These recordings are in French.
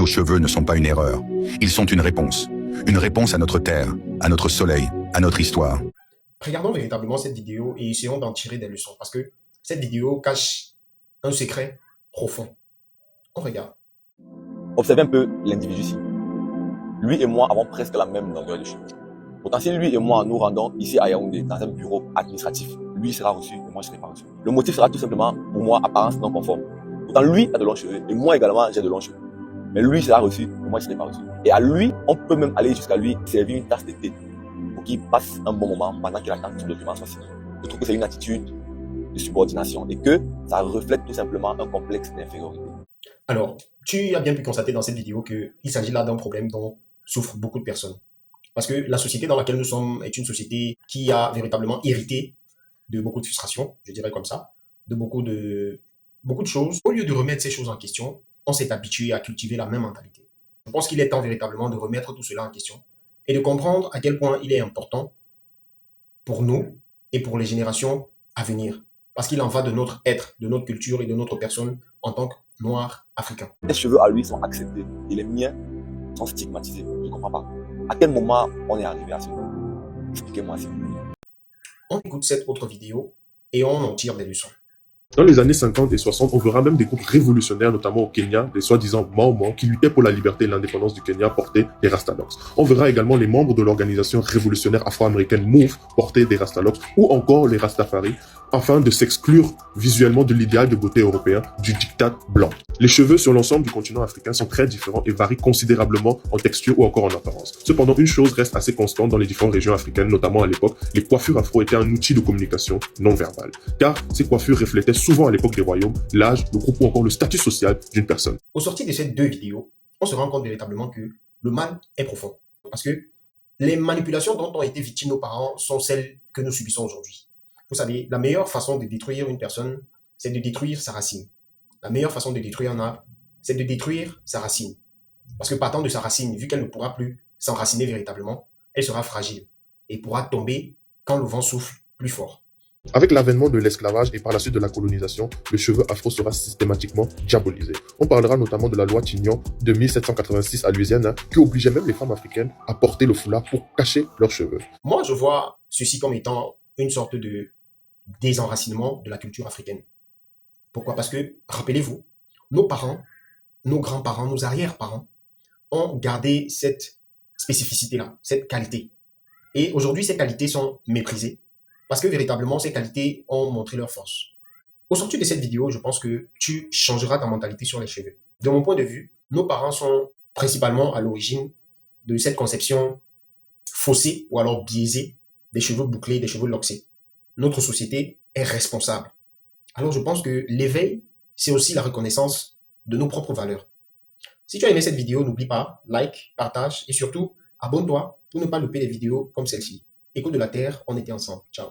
nos cheveux ne sont pas une erreur. Ils sont une réponse. Une réponse à notre terre, à notre soleil, à notre histoire. Regardons véritablement cette vidéo et essayons d'en tirer des leçons parce que cette vidéo cache un secret profond. On regarde. Observez un peu l'individu ici. Lui et moi avons presque la même longueur de cheveux. Pourtant, si lui et moi nous rendons ici à Yaoundé dans un bureau administratif, lui sera reçu et moi je ne serai pas reçu. Le motif sera tout simplement, pour moi, apparence non conforme. Pourtant, lui a de longs cheveux et moi également j'ai de longs cheveux. Mais lui sera reçu et moi je ne serai pas reçu. Et à lui, on peut même aller jusqu'à lui servir une tasse de thé pour qu'il passe un bon moment pendant qu'il attend que son document soit signé. Je trouve que c'est une attitude de subordination et que ça reflète tout simplement un complexe d'infériorité. Alors, tu as bien pu constater dans cette vidéo qu'il s'agit là d'un problème dont souffrent beaucoup de personnes. Parce que la société dans laquelle nous sommes est une société qui a véritablement hérité de beaucoup de frustrations, je dirais comme ça, de beaucoup de choses. Au lieu de remettre ces choses en question, on s'est habitué à cultiver la même mentalité. Je pense qu'il est temps véritablement de remettre tout cela en question et de comprendre à quel point il est important pour nous et pour les générations à venir. Parce qu'il en va de notre être, de notre culture et de notre personne en tant que Noirs africains. Les cheveux à lui sont acceptés et les miens sont stigmatisés. Je ne comprends pas. À quel moment on est arrivé à ce niveau? Expliquez-moi s'il vous plaît. On écoute cette autre vidéo et on en tire des leçons. Dans les années 50 et 60, on verra même des groupes révolutionnaires, notamment au Kenya, des soi-disant Mau, qui luttaient pour la liberté et l'indépendance du Kenya, porter des Rastaloks. On verra également les membres de l'organisation révolutionnaire afro-américaine MOVE porter des Rastaloks, ou encore les Rastafari, afin de s'exclure visuellement de l'idéal de beauté européen du diktat blanc. Les cheveux sur l'ensemble du continent africain sont très différents et varient considérablement en texture ou encore en apparence. Cependant, une chose reste assez constante dans les différentes régions africaines, notamment à l'époque, les coiffures afro étaient un outil de communication non verbale, car ces coiffures reflétaient souvent à l'époque des royaumes l'âge, le groupe ou encore le statut social d'une personne. Au sortir de ces deux vidéos, on se rend compte véritablement que le mal est profond. Parce que les manipulations dont ont été victimes nos parents sont celles que nous subissons aujourd'hui. Vous savez, la meilleure façon de détruire une personne, c'est de détruire sa racine. La meilleure façon de détruire un arbre, c'est de détruire sa racine. Parce que partant de sa racine, vu qu'elle ne pourra plus s'enraciner véritablement, elle sera fragile et pourra tomber quand le vent souffle plus fort. Avec l'avènement de l'esclavage et par la suite de la colonisation, le cheveu afro sera systématiquement diabolisé. On parlera notamment de la loi Tignon de 1786 à Louisiane, qui obligeait même les femmes africaines à porter le foulard pour cacher leurs cheveux. Moi, je vois ceci comme étant une sorte de désenracinement de la culture africaine. Pourquoi? Parce que, rappelez-vous, nos parents, nos grands-parents, nos arrière-parents ont gardé cette spécificité-là, cette qualité. Et aujourd'hui, ces qualités sont méprisées parce que véritablement, ces qualités ont montré leur force. Au sortir de cette vidéo, je pense que tu changeras ta mentalité sur les cheveux. De mon point de vue, nos parents sont principalement à l'origine de cette conception faussée ou alors biaisée des cheveux bouclés, des cheveux loxés. Notre société est responsable. Alors je pense que l'éveil, c'est aussi la reconnaissance de nos propres valeurs. Si tu as aimé cette vidéo, n'oublie pas, like, partage et surtout, abonne-toi pour ne pas louper des vidéos comme celle-ci. Écho de la Terre, on était ensemble. Ciao.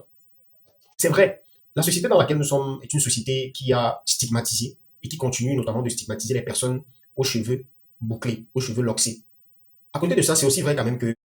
C'est vrai, la société dans laquelle nous sommes est une société qui a stigmatisé et qui continue notamment de stigmatiser les personnes aux cheveux bouclés, aux cheveux loxés. À côté de ça, c'est aussi vrai quand même que